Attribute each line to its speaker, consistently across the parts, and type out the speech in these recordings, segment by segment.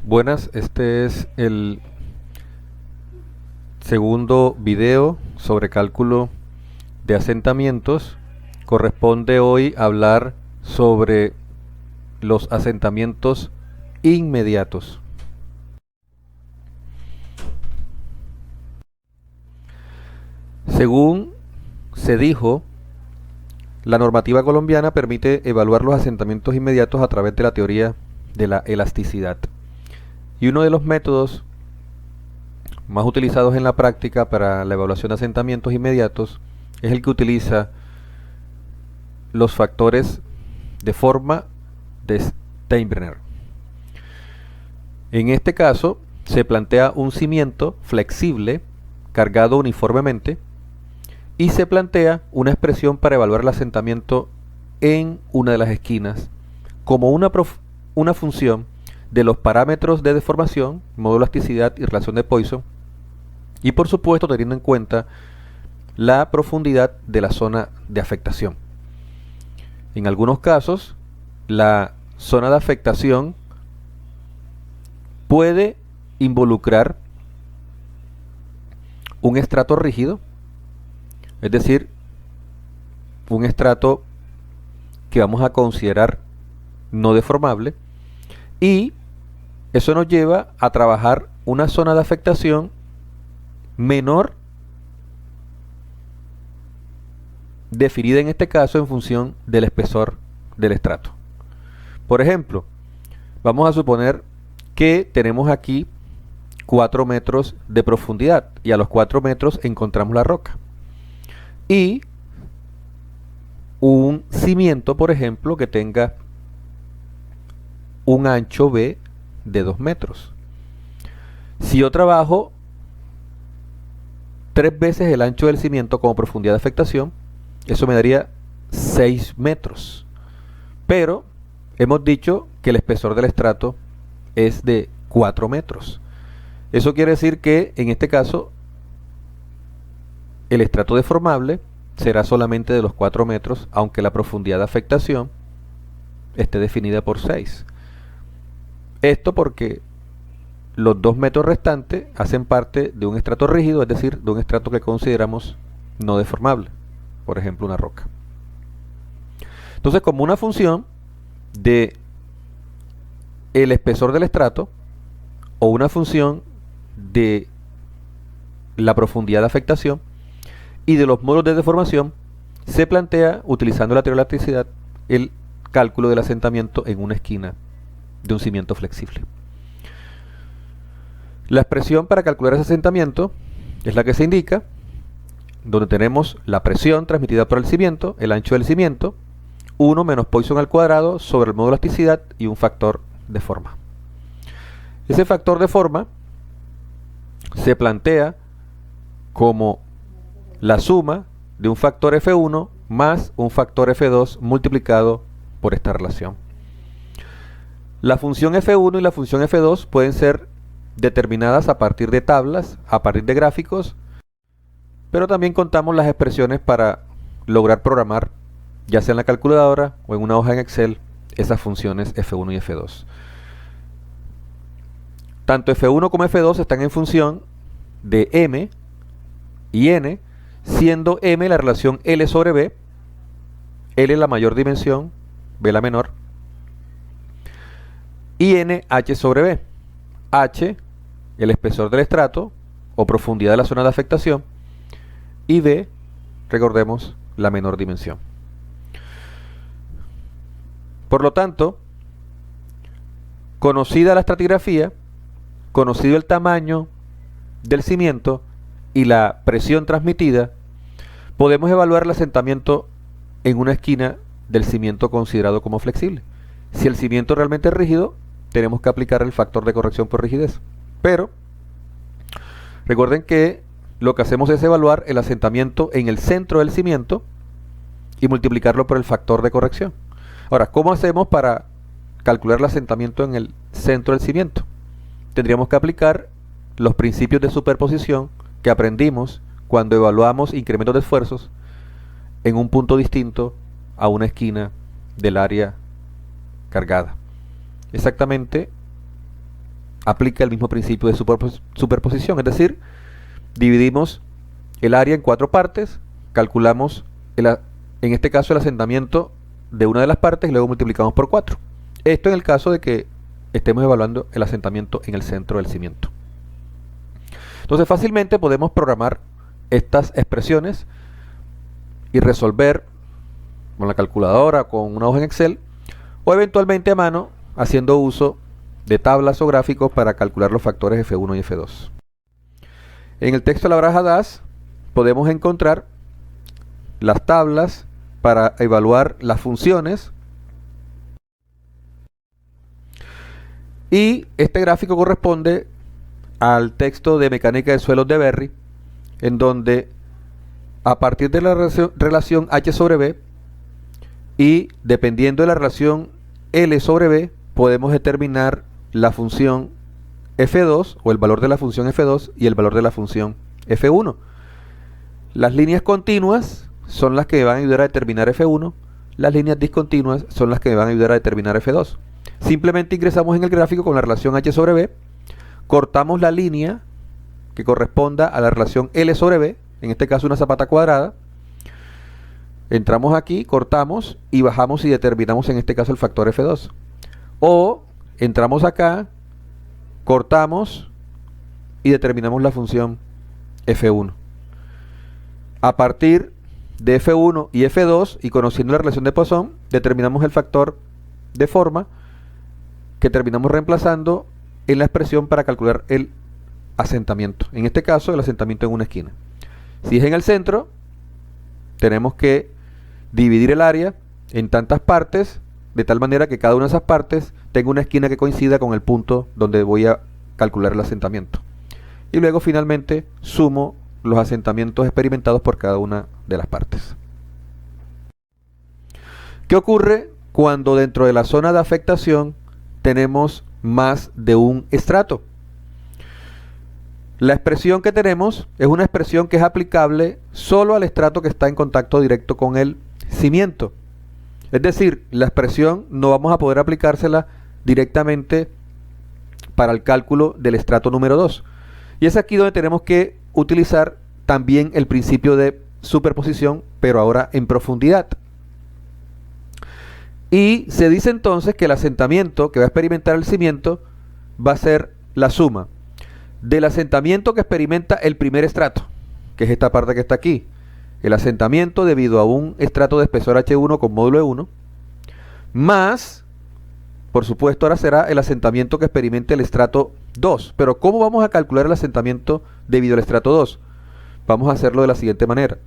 Speaker 1: Buenas, este es el segundo video sobre cálculo de asentamientos. Corresponde hoy hablar sobre los asentamientos inmediatos. Según se dijo, la normativa colombiana permite evaluar los asentamientos inmediatos a través de la teoría de la elasticidad. Y uno de los métodos más utilizados en la práctica para la evaluación de asentamientos inmediatos es el que utiliza los factores de forma de Steinbrenner. En este caso, se plantea un cimiento flexible cargado uniformemente y se plantea una expresión para evaluar el asentamiento en una de las esquinas como una función de los parámetros de deformación, módulo de elasticidad y relación de Poisson, y por supuesto teniendo en cuenta la profundidad de la zona de afectación. En algunos casos, la zona de afectación puede involucrar un estrato rígido, es decir, un estrato que vamos a considerar no deformable, y eso nos lleva a trabajar una zona de afectación menor, definida en este caso en función del espesor del estrato. Por ejemplo, vamos a suponer que tenemos aquí 4 metros de profundidad y a los 4 metros encontramos la roca. Y un cimiento, por ejemplo, que tenga un ancho B de 2 metros. Si yo trabajo 3 veces el ancho del cimiento como profundidad de afectación, eso me daría 6 metros. Pero hemos dicho que el espesor del estrato es de 4 metros. Eso quiere decir que en este caso el estrato deformable será solamente de los 4 metros, aunque la profundidad de afectación esté definida por 6. Esto porque los 2 metros restantes hacen parte de un estrato rígido, es decir, de un estrato que consideramos no deformable, por ejemplo una roca. Entonces, como una función de el espesor del estrato o una función de la profundidad de afectación y de los módulos de deformación, se plantea, utilizando la teoría de la elasticidad, el cálculo del asentamiento en una esquina de un cimiento flexible. La expresión para calcular ese asentamiento es la que se indica, donde tenemos la presión transmitida por el cimiento, el ancho del cimiento, 1 menos Poisson al cuadrado sobre el módulo de elasticidad y un factor de forma. Ese factor de forma se plantea como la suma de un factor F1 más un factor F2 multiplicado por esta relación. La función F1 y la función F2 pueden ser determinadas a partir de tablas, a partir de gráficos, pero también contamos las expresiones para lograr programar, ya sea en la calculadora o en una hoja en Excel, esas funciones F1 y F2. Tanto F1 como F2 están en función de M y N, siendo M la relación L sobre B, L la mayor dimensión, B la menor, y N H sobre B. H, el espesor del estrato o profundidad de la zona de afectación, y B, recordemos, la menor dimensión. Por lo tanto, conocida la estratigrafía, conocido el tamaño del cimiento y la presión transmitida, podemos evaluar el asentamiento en una esquina del cimiento considerado como flexible. Si el cimiento realmente es rígido, tenemos que aplicar el factor de corrección por rigidez. Pero recuerden que lo que hacemos es evaluar el asentamiento en el centro del cimiento y multiplicarlo por el factor de corrección. Ahora, ¿cómo hacemos para calcular el asentamiento en el centro del cimiento? Tendríamos que aplicar los principios de superposición que aprendimos cuando evaluamos incrementos de esfuerzos en un punto distinto a una esquina del área cargada. Exactamente aplica el mismo principio de superposición, es decir, dividimos el área en 4 partes, calculamos en este caso el asentamiento de una de las partes y luego multiplicamos por 4. Esto en el caso de que estemos evaluando el asentamiento en el centro del cimiento. Entonces fácilmente podemos programar estas expresiones y resolver con la calculadora, con una hoja en Excel, o eventualmente a mano haciendo uso de tablas o gráficos para calcular los factores F1 y F2. En el texto de la baraja DAS podemos encontrar las tablas para evaluar las funciones, y este gráfico corresponde al texto de mecánica de suelos de Berry, en donde a partir de la relación H sobre B y dependiendo de la relación L sobre B podemos determinar la función F2 o el valor de la función F2 y el valor de la función F1. Las líneas continuas son las que me van a ayudar a determinar F1, las líneas discontinuas son las que me van a ayudar a determinar F2. Simplemente ingresamos en el gráfico con la relación H sobre B, cortamos la línea que corresponda a la relación L sobre B, en este caso una zapata cuadrada, entramos aquí, cortamos y bajamos y determinamos en este caso el factor F2. O entramos acá, cortamos y determinamos la función F1. A partir de F1 y F2 y conociendo la relación de Poisson, determinamos el factor de forma que terminamos reemplazando en la expresión para calcular el asentamiento. En este caso, el asentamiento en una esquina. Si es en el centro, tenemos que dividir el área en tantas partes, de tal manera que cada una de esas partes tenga una esquina que coincida con el punto donde voy a calcular el asentamiento. Y luego finalmente sumo los asentamientos experimentados por cada una de las partes. ¿Qué ocurre cuando dentro de la zona de afectación tenemos más de un estrato? La expresión que tenemos es una expresión que es aplicable solo al estrato que está en contacto directo con el cimiento. Es decir, la expresión no vamos a poder aplicársela directamente para el cálculo del estrato número 2. Y es aquí donde tenemos que utilizar también el principio de superposición, pero ahora en profundidad. Y se dice entonces que el asentamiento que va a experimentar el cimiento va a ser la suma del asentamiento que experimenta el primer estrato, que es esta parte que está aquí, el asentamiento debido a un estrato de espesor H1 con módulo de 1, más, por supuesto, ahora será el asentamiento que experimente el estrato 2. Pero ¿cómo vamos a calcular el asentamiento debido al estrato 2? Vamos a hacerlo de la siguiente manera.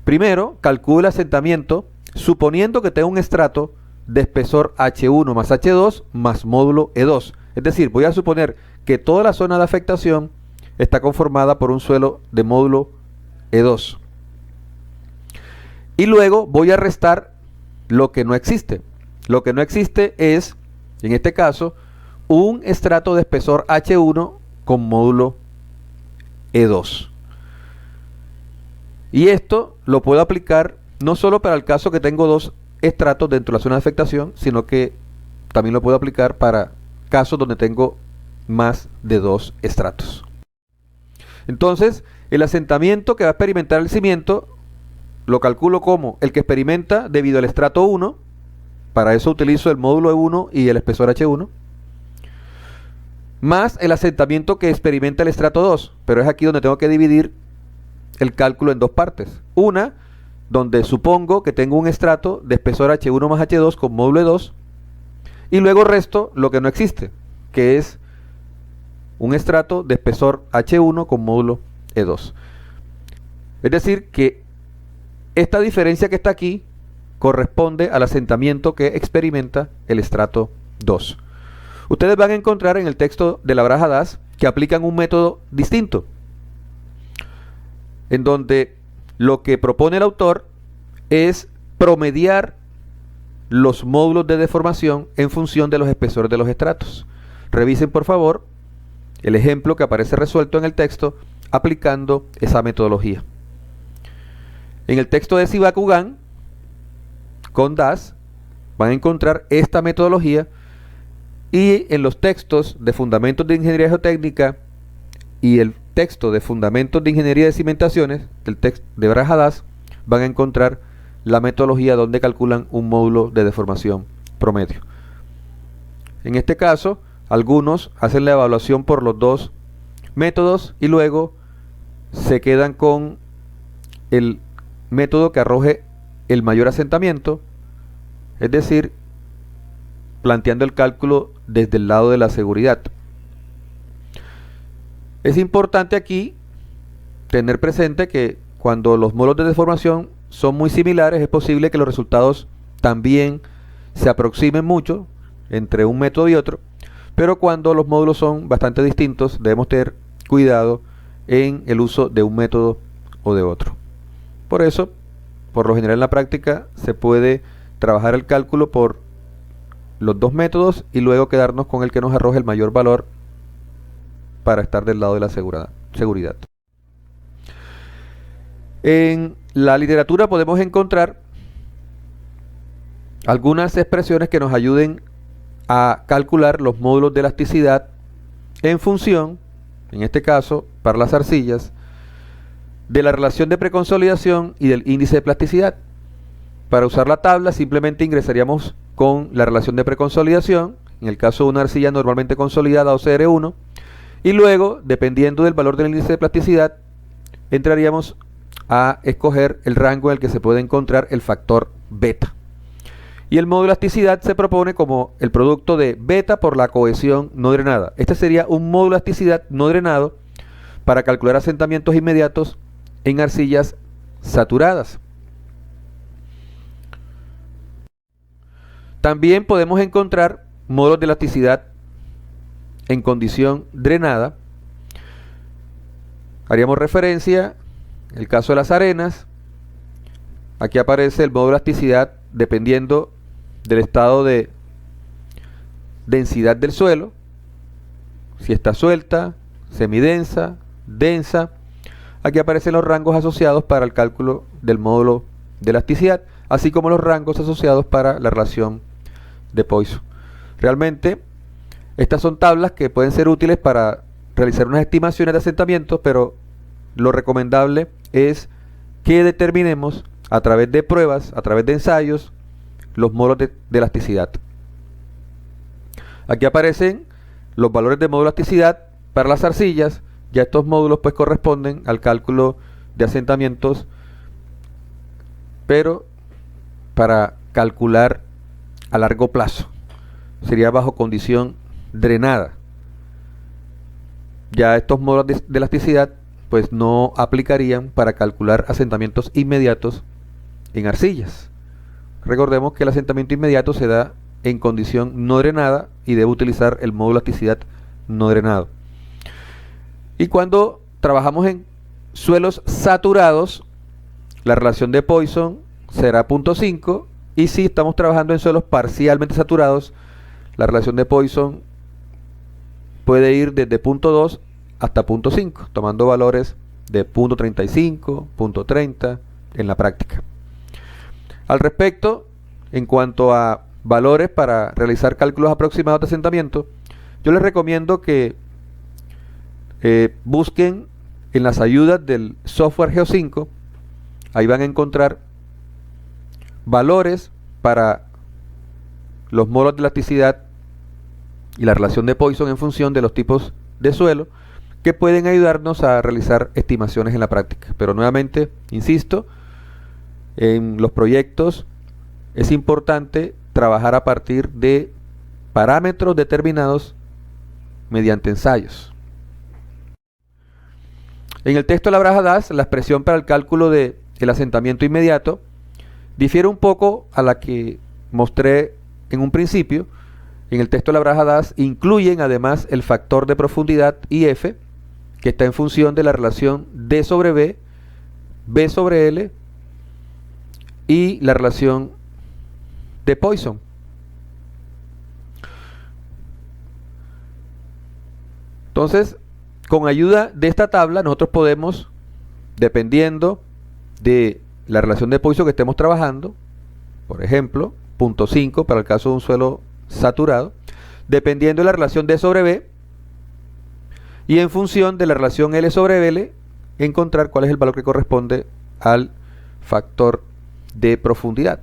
Speaker 1: Primero, calculo el asentamiento suponiendo que tengo un estrato de espesor H1 más H2 más módulo E2. Es decir, voy a suponer que toda la zona de afectación está conformada por un suelo de módulo E2. Y luego voy a restar lo que no existe. Lo que no existe es, en este caso, un estrato de espesor H1 con módulo E2. Y esto lo puedo aplicar no solo para el caso que tengo dos estratos dentro de la zona de afectación, sino que también lo puedo aplicar para casos donde tengo más de 2 estratos. Entonces, el asentamiento que va a experimentar el cimiento lo calculo como el que experimenta debido al estrato 1. Para eso utilizo el módulo E1 y el espesor H1. Más el asentamiento que experimenta el estrato 2. Pero es aquí donde tengo que dividir el cálculo en dos partes. Una, donde supongo que tengo un estrato de espesor H1 más H2 con módulo E2. Y luego resto lo que no existe, que es un estrato de espesor H1 con módulo E2. Es decir, que esta diferencia que está aquí corresponde al asentamiento que experimenta el estrato 2. Ustedes van a encontrar en el texto de la baraja DAS que aplican un método distinto, en donde lo que propone el autor es promediar los módulos de deformación en función de los espesores de los estratos. Revisen por favor el ejemplo que aparece resuelto en el texto aplicando esa metodología. En el texto de Sivakugan con DAS van a encontrar esta metodología Y en los textos de Fundamentos de Ingeniería Geotécnica y el texto de Fundamentos de Ingeniería de Cimentaciones, el texto de Barajas, van a encontrar la metodología donde calculan un módulo de deformación promedio. En este caso, algunos hacen la evaluación por los dos métodos y luego se quedan con el método que arroje el mayor asentamiento, es decir, planteando el cálculo desde el lado de la seguridad. Es importante aquí tener presente que cuando los módulos de deformación son muy similares, es posible que los resultados también se aproximen mucho entre un método y otro, pero cuando los módulos son bastante distintos, debemos tener cuidado en el uso de un método o de otro. Por eso, por lo general en la práctica, se puede trabajar el cálculo por los dos métodos y luego quedarnos con el que nos arroje el mayor valor para estar del lado de la seguridad. En la literatura podemos encontrar algunas expresiones que nos ayuden a calcular los módulos de elasticidad en función, en este caso, para las arcillas, de la relación de preconsolidación y del índice de plasticidad. Para usar la tabla simplemente ingresaríamos con la relación de preconsolidación, en el caso de una arcilla normalmente consolidada OCR1, y luego, dependiendo del valor del índice de plasticidad, entraríamos a escoger el rango en el que se puede encontrar el factor beta. Y el módulo de elasticidad se propone como el producto de beta por la cohesión no drenada. Este sería un módulo de elasticidad no drenado para calcular asentamientos inmediatos en arcillas saturadas. También podemos encontrar módulos de elasticidad en condición drenada. Haríamos referencia el caso de las arenas. Aquí aparece el módulo de elasticidad dependiendo del estado de densidad del suelo, si está suelta, semidensa, densa. Aquí aparecen los rangos asociados para el cálculo del módulo de elasticidad, así como los rangos asociados para la relación de Poisson. Realmente, estas son tablas que pueden ser útiles para realizar unas estimaciones de asentamientos, pero lo recomendable es que determinemos a través de pruebas, a través de ensayos, los módulos de elasticidad. Aquí aparecen los valores de módulo de elasticidad para las arcillas. Ya estos módulos pues corresponden al cálculo de asentamientos, pero para calcular a largo plazo. Sería bajo condición drenada. Ya estos módulos de elasticidad pues no aplicarían para calcular asentamientos inmediatos en arcillas. Recordemos que el asentamiento inmediato se da en condición no drenada y debe utilizar el módulo de elasticidad no drenado. Y cuando trabajamos en suelos saturados, la relación de Poisson será 0.5, y si estamos trabajando en suelos parcialmente saturados, la relación de Poisson puede ir desde 0.2 hasta 0.5, tomando valores de 0.35, 0.30 en la práctica. Al respecto, en cuanto a valores para realizar cálculos aproximados de asentamiento, yo les recomiendo que busquen en las ayudas del software Geo5. Ahí van a encontrar valores para los módulos de elasticidad y la relación de Poisson en función de los tipos de suelo, que pueden ayudarnos a realizar estimaciones en la práctica. Pero nuevamente, insisto, en los proyectos es importante trabajar a partir de parámetros determinados mediante ensayos. En el texto de la Barajas, la expresión para el cálculo del asentamiento inmediato difiere un poco a la que mostré en un principio. En el texto de la Barajas incluyen además el factor de profundidad IF, que está en función de la relación D sobre B, B sobre L y la relación de Poisson. Entonces, con ayuda de esta tabla, nosotros podemos, dependiendo de la relación de Poisson que estemos trabajando, por ejemplo, 0.5 para el caso de un suelo saturado, dependiendo de la relación D sobre B, y en función de la relación L sobre L, encontrar cuál es el valor que corresponde al factor de profundidad.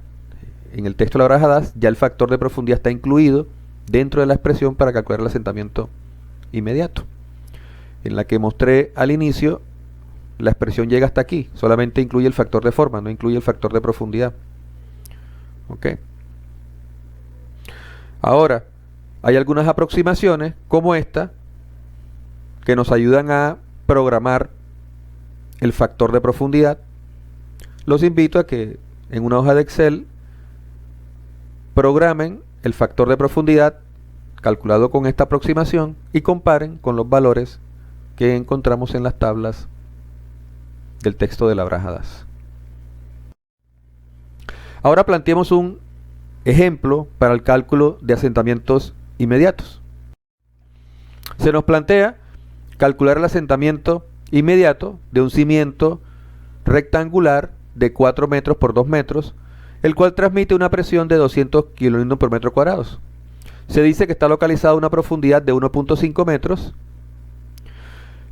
Speaker 1: En el texto de la baraja DAS ya el factor de profundidad está incluido dentro de la expresión para calcular el asentamiento inmediato. En la que mostré al inicio, la expresión llega hasta aquí, solamente incluye el factor de forma, no incluye el factor de profundidad. ¿Ok? Ahora, hay algunas aproximaciones como esta que nos ayudan a programar el factor de profundidad. Los invito a que en una hoja de Excel programen el factor de profundidad calculado con esta aproximación y comparen con los valores que encontramos en las tablas del texto de la baraja DAS. Ahora planteemos un ejemplo para el cálculo de asentamientos inmediatos. Se nos plantea calcular el asentamiento inmediato de un cimiento rectangular de 4 metros por 2 metros, el cual transmite una presión de 200 kN por metro cuadrado. Se dice que está localizado a una profundidad de 1.5 metros,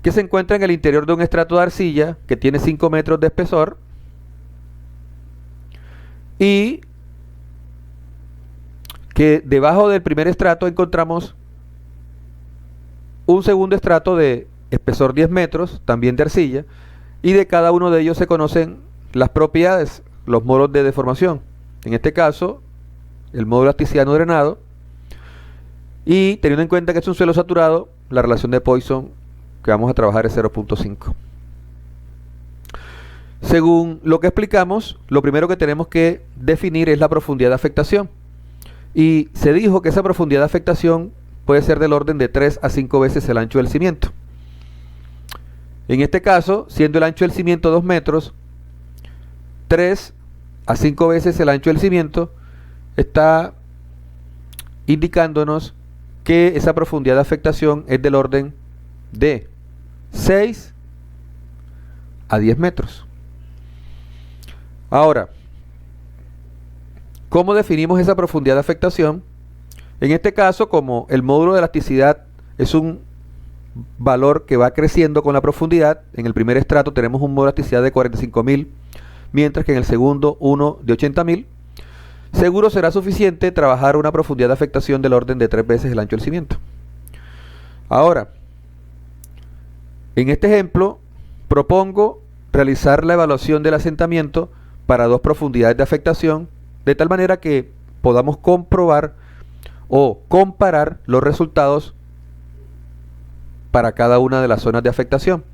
Speaker 1: que se encuentra en el interior de un estrato de arcilla que tiene 5 metros de espesor y que debajo del primer estrato encontramos un segundo estrato de espesor 10 metros, también de arcilla, y de cada uno de ellos se conocen las propiedades, los modos de deformación. En este caso, el módulo asticiano drenado, y teniendo en cuenta que es un suelo saturado, la relación de Poisson que vamos a trabajar es 0.5. Según lo que explicamos, lo primero que tenemos que definir es la profundidad de afectación. Y se dijo que esa profundidad de afectación puede ser del orden de 3 a 5 veces el ancho del cimiento. En este caso, siendo el ancho del cimiento 2 metros, 3 a 5 veces el ancho del cimiento está indicándonos que esa profundidad de afectación es del orden de 6 a 10 metros. Ahora, ¿cómo definimos esa profundidad de afectación? En este caso, como el módulo de elasticidad es un valor que va creciendo con la profundidad, en el primer estrato tenemos un módulo de elasticidad de 45.000, mientras que en el segundo uno de 80.000, seguro será suficiente trabajar una profundidad de afectación del orden de 3 veces el ancho del cimiento. Ahora, en este ejemplo, propongo realizar la evaluación del asentamiento para 2 profundidades de afectación, de tal manera que podamos comprobar o comparar los resultados para cada una de las zonas de afectación.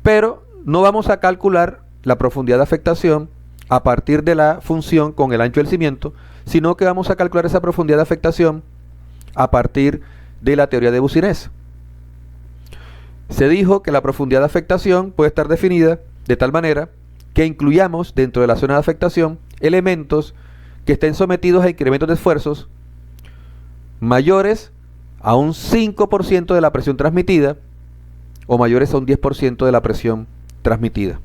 Speaker 1: Pero no vamos a calcular la profundidad de afectación a partir de la función con el ancho del cimiento, sino que vamos a calcular esa profundidad de afectación a partir de la teoría de Boussinesq. Se dijo que la profundidad de afectación puede estar definida de tal manera que incluyamos dentro de la zona de afectación elementos que estén sometidos a incrementos de esfuerzos mayores a un 5% de la presión transmitida o mayores a un 10% de la presión transmitida.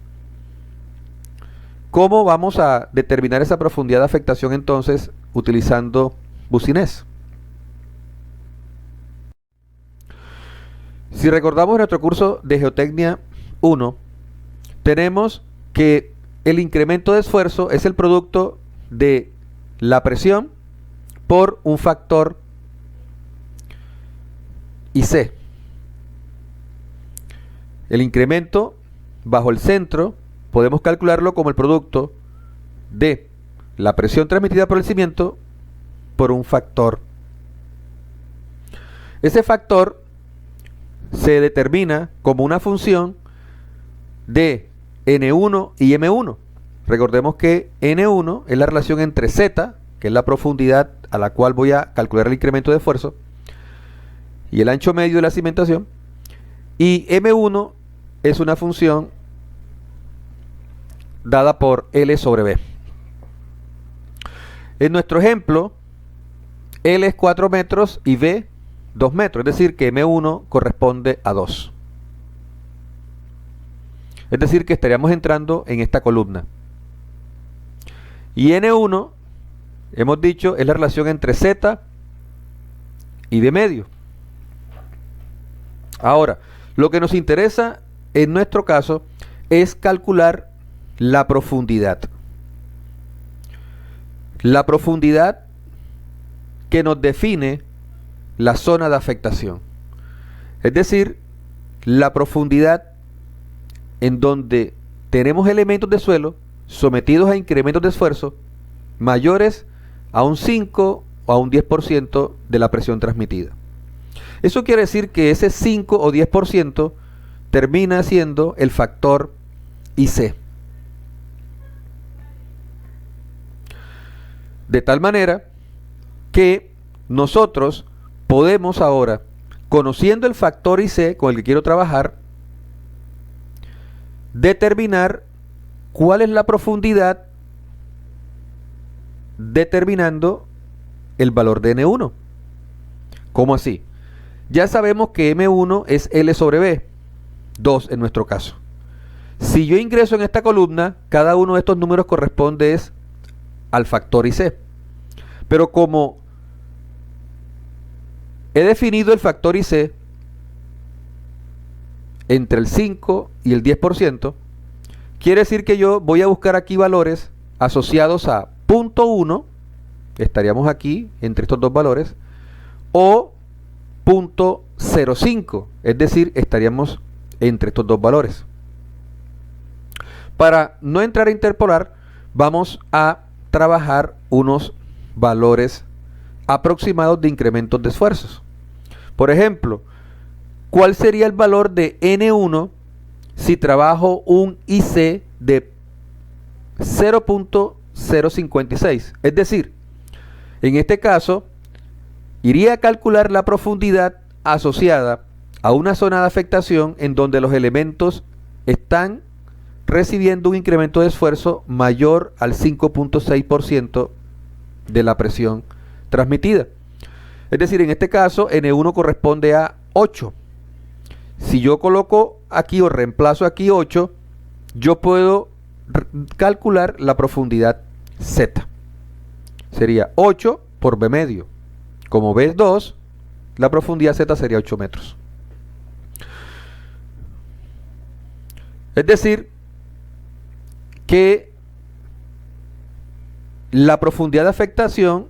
Speaker 1: ¿Cómo vamos a determinar esa profundidad de afectación entonces utilizando Boussinesq? Si recordamos nuestro curso de Geotecnia 1, tenemos que el incremento de esfuerzo es el producto de la presión por un factor IC. El incremento bajo el centro podemos calcularlo como el producto de la presión transmitida por el cimiento por un factor. Ese factor se determina como una función de N1 y M1. Recordemos que N1 es la relación entre Z, que es la profundidad a la cual voy a calcular el incremento de esfuerzo, y el ancho medio de la cimentación, y M1 es una función dada por L sobre B. En nuestro ejemplo, L es 4 metros y B 2 metros, es decir que M1 corresponde a 2. Es decir que estaríamos entrando en esta columna. Y N1, hemos dicho, es la relación entre Z y B medio. Ahora, lo que nos interesa en nuestro caso es calcular la profundidad. La profundidad que nos define la zona de afectación. Es decir, la profundidad en donde tenemos elementos de suelo sometidos a incrementos de esfuerzo mayores a un 5 o a un 10% de la presión transmitida. Eso quiere decir que ese 5 o 10% termina siendo el factor IC. De tal manera que nosotros podemos ahora, conociendo el factor IC con el que quiero trabajar, determinar cuál es la profundidad determinando el valor de N1. ¿Cómo así? Ya sabemos que M1 es L sobre B, 2 en nuestro caso. Si yo ingreso en esta columna, cada uno de estos números corresponde al factor IC. Pero como he definido el factor IC entre el 5 y el 10%, quiere decir que yo voy a buscar aquí valores asociados a 0.1, estaríamos aquí entre estos dos valores, o 0.05, es decir, estaríamos entre estos dos valores. Para no entrar a interpolar, vamos a trabajar unos valores aproximados de incrementos de esfuerzos. Por ejemplo, ¿cuál sería el valor de N1 si trabajo un IC de 0.056? Es decir, en este caso, iría a calcular la profundidad asociada a una zona de afectación en donde los elementos están recibiendo un incremento de esfuerzo mayor al 5.6% de la presión transmitida. Es decir, en este caso, N1 corresponde a 8. Si yo coloco aquí o reemplazo aquí 8, yo puedo calcular la profundidad Z. Sería 8 por B medio. Como B es 2, la profundidad Z sería 8 metros. Es decir, que la profundidad de afectación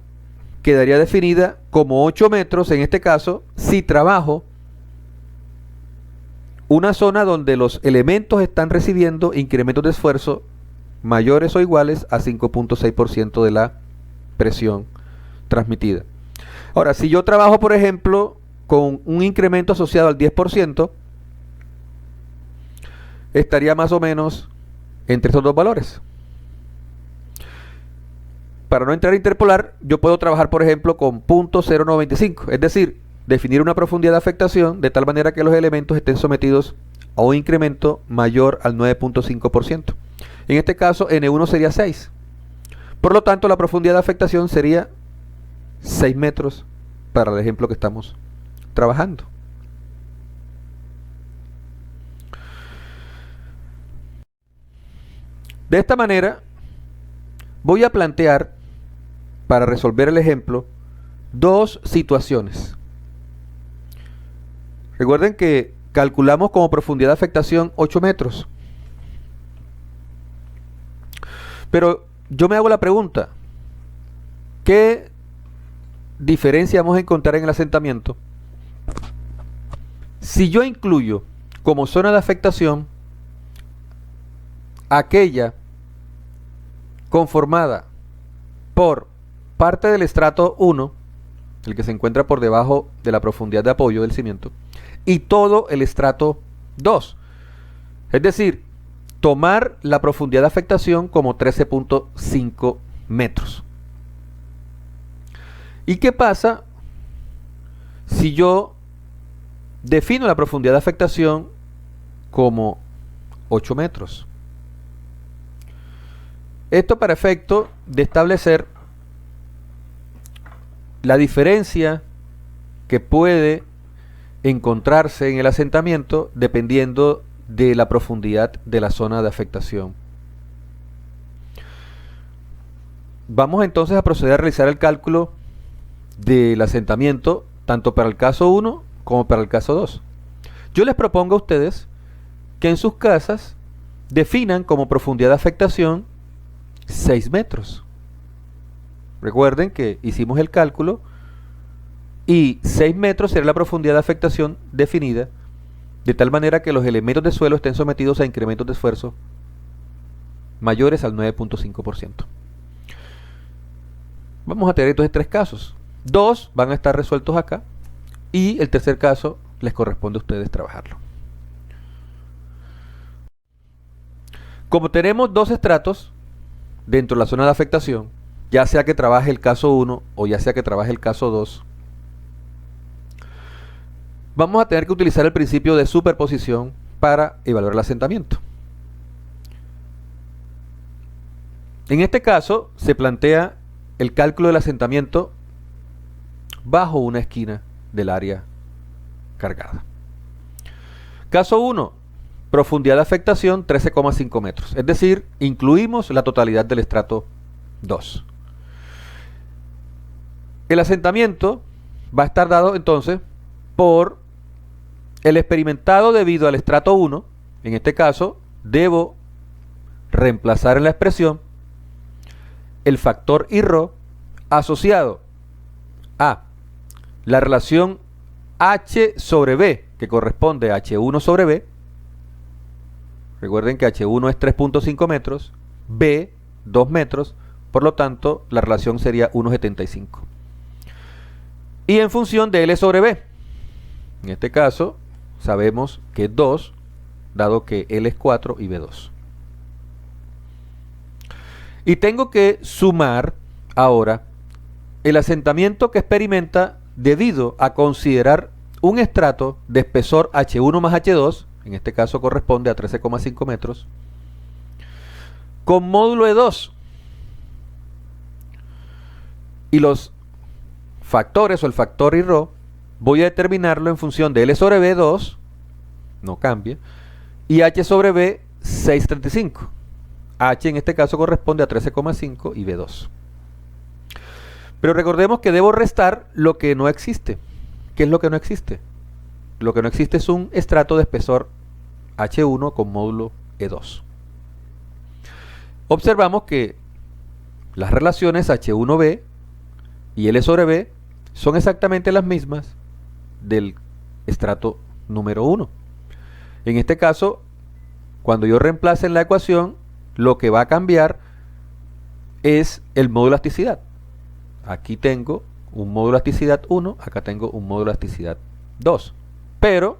Speaker 1: quedaría definida como 8 metros, en este caso, si trabajo una zona donde los elementos están recibiendo incrementos de esfuerzo mayores o iguales a 5.6% de la presión transmitida. Ahora, si yo trabajo, por ejemplo, con un incremento asociado al 10%, estaría más o menos entre estos dos valores. Para no entrar a interpolar, yo puedo trabajar, por ejemplo, con 0.095, es decir, definir una profundidad de afectación de tal manera que los elementos estén sometidos a un incremento mayor al 9.5%. En este caso, N1 sería 6. Por lo tanto, la profundidad de afectación sería 6 metros para el ejemplo que estamos trabajando. De esta manera, voy a plantear, para resolver el ejemplo, dos situaciones. Recuerden que calculamos como profundidad de afectación 8 metros. Pero yo me hago la pregunta, ¿qué diferencia vamos a encontrar en el asentamiento si yo incluyo como zona de afectación aquella conformada por parte del estrato 1, el que se encuentra por debajo de la profundidad de apoyo del cimiento, y todo el estrato 2? Es decir, tomar la profundidad de afectación como 13.5 metros. ¿Y qué pasa si yo defino la profundidad de afectación como 8 metros? Esto para efecto de establecer la diferencia que puede encontrarse en el asentamiento dependiendo de la profundidad de la zona de afectación. Vamos entonces a proceder a realizar el cálculo del asentamiento tanto para el caso 1 como para el caso 2. Yo les propongo a ustedes que en sus casas definan como profundidad de afectación 6 metros. Recuerden que hicimos el cálculo y 6 metros será la profundidad de afectación definida, de tal manera que los elementos de suelo estén sometidos a incrementos de esfuerzo mayores al 9.5%. Vamos a tener entonces 3 casos. 2 van a estar resueltos acá y el tercer caso les corresponde a ustedes trabajarlo. Como tenemos 2 estratos dentro de la zona de afectación, ya sea que trabaje el caso 1 o ya sea que trabaje el caso 2, vamos a tener que utilizar el principio de superposición para evaluar el asentamiento. En este caso se plantea el cálculo del asentamiento bajo una esquina del área cargada. Caso 1, profundidad de afectación 13,5 metros, es decir, incluimos la totalidad del estrato 2. El asentamiento va a estar dado entonces por el experimentado debido al estrato 1. En este caso debo reemplazar en la expresión el factor IRRO asociado a la relación H sobre B, que corresponde a H1 sobre B. Recuerden que H1 es 3.5 metros, B 2 metros, por lo tanto la relación sería 1,75. Y en función de L sobre B. En este caso sabemos que es 2, dado que L es 4 y B 2. Y tengo que sumar ahora el asentamiento que experimenta debido a considerar un estrato de espesor H1 más H2, en este caso corresponde a 13,5 metros, con módulo E2. Y los factores o el factor IRRO voy a determinarlo en función de L sobre B 2, no cambia, y H sobre B 6,35. H en este caso corresponde a 13,5 y B 2. Pero recordemos que debo restar lo que no existe. ¿Qué es lo que no existe? Lo que no existe es un estrato de espesor H1 con módulo E2. Observamos que las relaciones H1B y L sobre B son exactamente las mismas del estrato número 1. En este caso, cuando yo reemplace en la ecuación, lo que va a cambiar es el módulo de elasticidad. Aquí tengo un módulo de elasticidad 1, acá tengo un módulo de elasticidad 2. Pero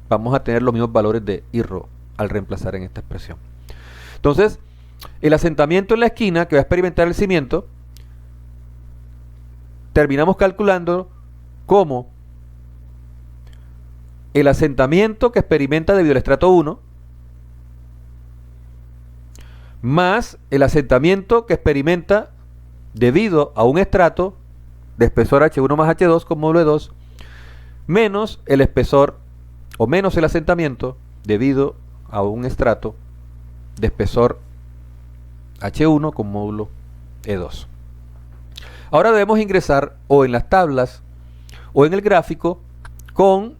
Speaker 1: vamos a tener los mismos valores de IRRO al reemplazar en esta expresión. Entonces, el asentamiento en la esquina que va a experimentar el cimiento, terminamos calculando como el asentamiento que experimenta debido al estrato 1 más el asentamiento que experimenta debido a un estrato de espesor H1 más H2 con módulo de 2 menos el espesor o menos el asentamiento debido a un estrato de espesor H1 con módulo E2. Ahora debemos ingresar o en las tablas o en el gráfico con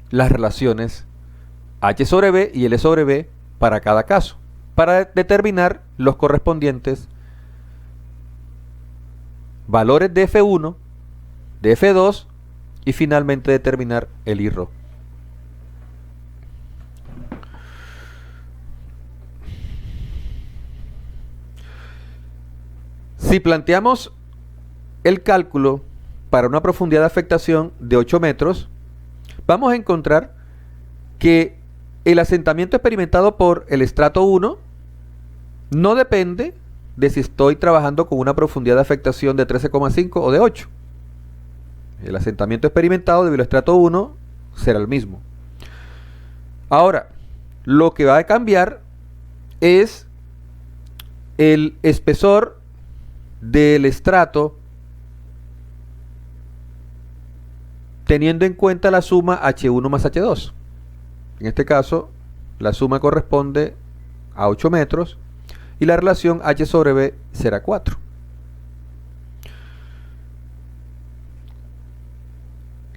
Speaker 1: las relaciones H sobre B y L sobre B para cada caso, para determinar los correspondientes valores de F1, de F2 y finalmente determinar el IRRO. Si planteamos el cálculo para una profundidad de afectación de 8 metros, vamos a encontrar que el asentamiento experimentado por el estrato 1 no depende de si estoy trabajando con una profundidad de afectación de 13,5 o de 8. El asentamiento experimentado debido al estrato 1 será el mismo. Ahora, lo que va a cambiar es el espesor del estrato teniendo en cuenta la suma H1 más H2. En este caso, la suma corresponde a 8 metros y la relación H sobre B será 4.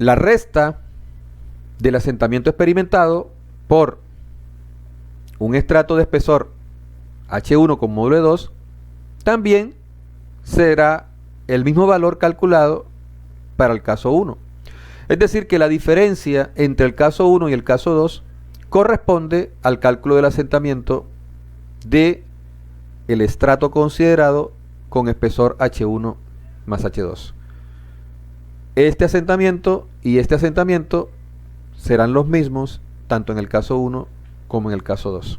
Speaker 1: la resta del asentamiento experimentado por un estrato de espesor H1 con módulo de 2 también será el mismo valor calculado para el caso 1. Es decir, que la diferencia entre el caso 1 y el caso 2 corresponde al cálculo del asentamiento de el estrato considerado con espesor H1 más H2. Este asentamiento y este asentamiento serán los mismos tanto en el caso 1 como en el caso 2.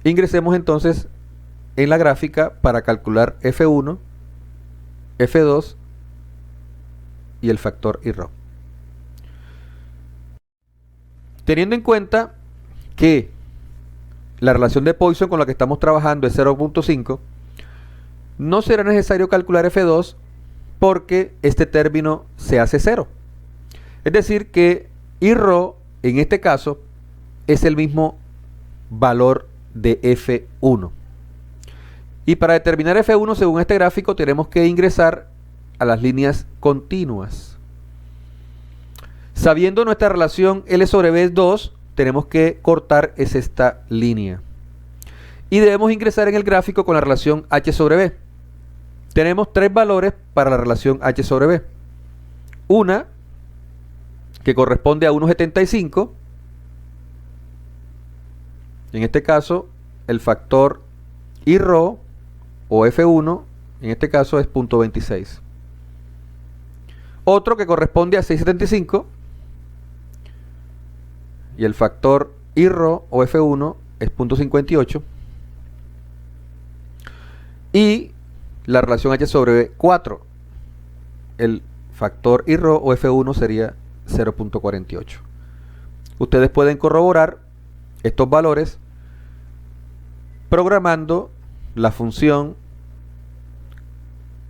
Speaker 1: Ingresemos entonces en la gráfica para calcular F1, F2 y el factor IRO. Teniendo en cuenta que la relación de Poisson con la que estamos trabajando es 0.5, no será necesario calcular F2 porque este término se hace 0. Es decir que IRO en este caso es el mismo valor de F1. Y para determinar F1 según este gráfico tenemos que ingresar a las líneas continuas. Sabiendo nuestra relación L sobre B es 2, tenemos que cortar es esta línea. Y debemos ingresar en el gráfico con la relación H sobre B. Tenemos tres valores para la relación H sobre B. Una que corresponde a 1,75. En este caso, el factor IRO o F1, en este caso es 0.26. Otro que corresponde a 6,75. Y el factor IRO o F1 es 0.58. Y la relación H sobre B, 4. El factor IRO o F1 sería 0.48. Ustedes pueden corroborar estos valores programando la función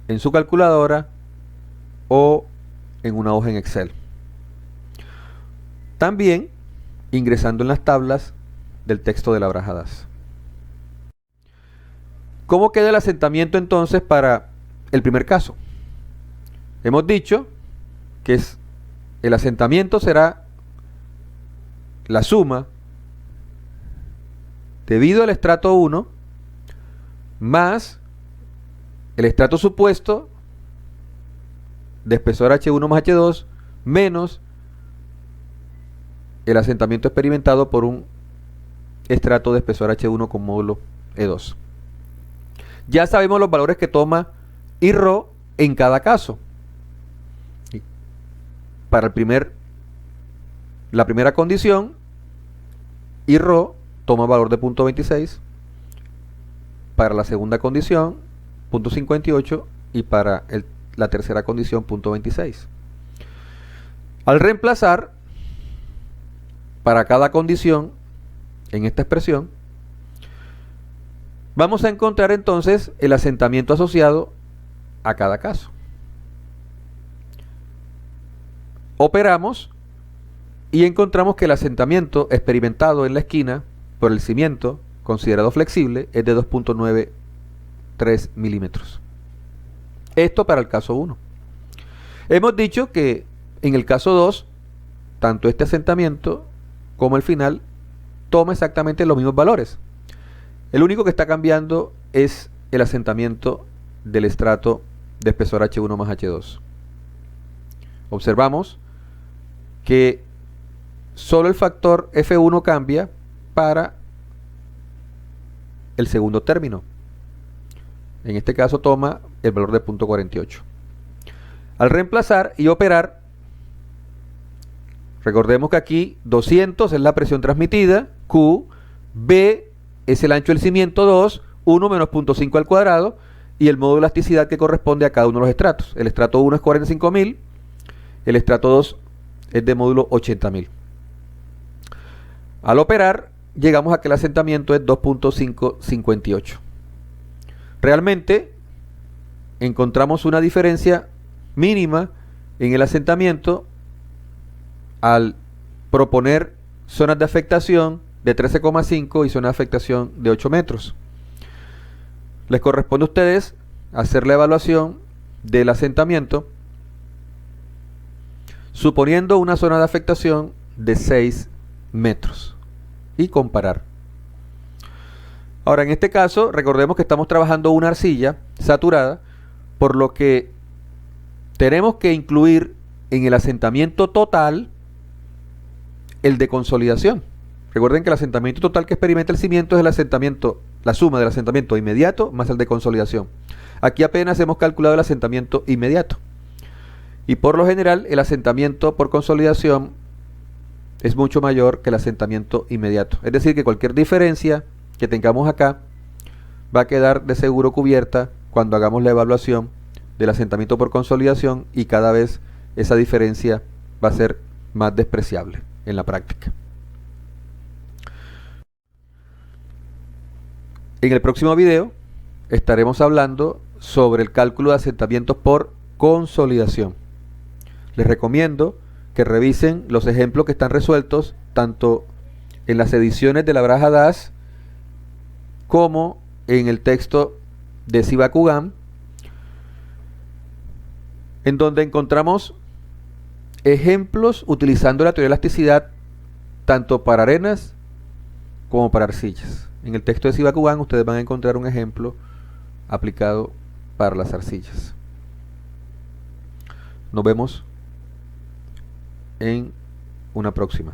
Speaker 1: en su calculadora o en una hoja en Excel. También ingresando en las tablas del texto de la Brajadas. ¿Cómo queda el asentamiento entonces para el primer caso? Hemos dicho que el asentamiento será la suma debido al estrato 1 más el estrato supuesto de espesor H1 más H2 menos el asentamiento experimentado por un estrato de espesor H1 con módulo E2. Ya sabemos los valores que toma IRO en cada caso. Para la primera condición, IRO toma valor de 0.26. Para la segunda condición, 0.58. Y para la tercera condición, 0.26. Al reemplazar para cada condición en esta expresión, vamos a encontrar entonces el asentamiento asociado a cada caso. Operamos y encontramos que el asentamiento experimentado en la esquina por el cimiento considerado flexible es de 2.93 milímetros. Esto para el caso 1. Hemos dicho que en el caso 2, tanto este asentamiento como el final toma exactamente los mismos valores. El único que está cambiando es el asentamiento del estrato de espesor H1 más H2. Observamos que solo el factor F1 cambia para el segundo término. En este caso toma el valor de 0.48. Al reemplazar y operar, recordemos que aquí 200 es la presión transmitida, Q, B es el ancho del cimiento 2, 1 menos 0.5 al cuadrado, y el módulo de elasticidad que corresponde a cada uno de los estratos. El estrato 1 es 45.000, el estrato 2 es de módulo 80.000. Al operar, llegamos a que el asentamiento es 2.558. Realmente, encontramos una diferencia mínima en el asentamiento al proponer zonas de afectación de 13,5 y zona de afectación de 8 metros. Les corresponde a ustedes hacer la evaluación del asentamiento suponiendo una zona de afectación de 6 metros y comparar. Ahora, en este caso, recordemos que estamos trabajando una arcilla saturada, por lo que tenemos que incluir en el asentamiento total el de consolidación. Recuerden que el asentamiento total que experimenta el cimiento es el asentamiento, la suma del asentamiento inmediato más el de consolidación. Aquí apenas hemos calculado el asentamiento inmediato. Y por lo general, el asentamiento por consolidación es mucho mayor que el asentamiento inmediato. Es decir, que cualquier diferencia que tengamos acá va a quedar de seguro cubierta cuando hagamos la evaluación del asentamiento por consolidación, y cada vez esa diferencia va a ser más despreciable en la práctica. En el próximo video estaremos hablando sobre el cálculo de asentamientos por consolidación. Les recomiendo que revisen los ejemplos que están resueltos tanto en las ediciones de la Baraja Das como en el texto de Sivakugam, en donde encontramos ejemplos utilizando la teoría de elasticidad tanto para arenas como para arcillas. En el texto de Sivakugam ustedes van a encontrar un ejemplo aplicado para las arcillas. Nos vemos en una próxima.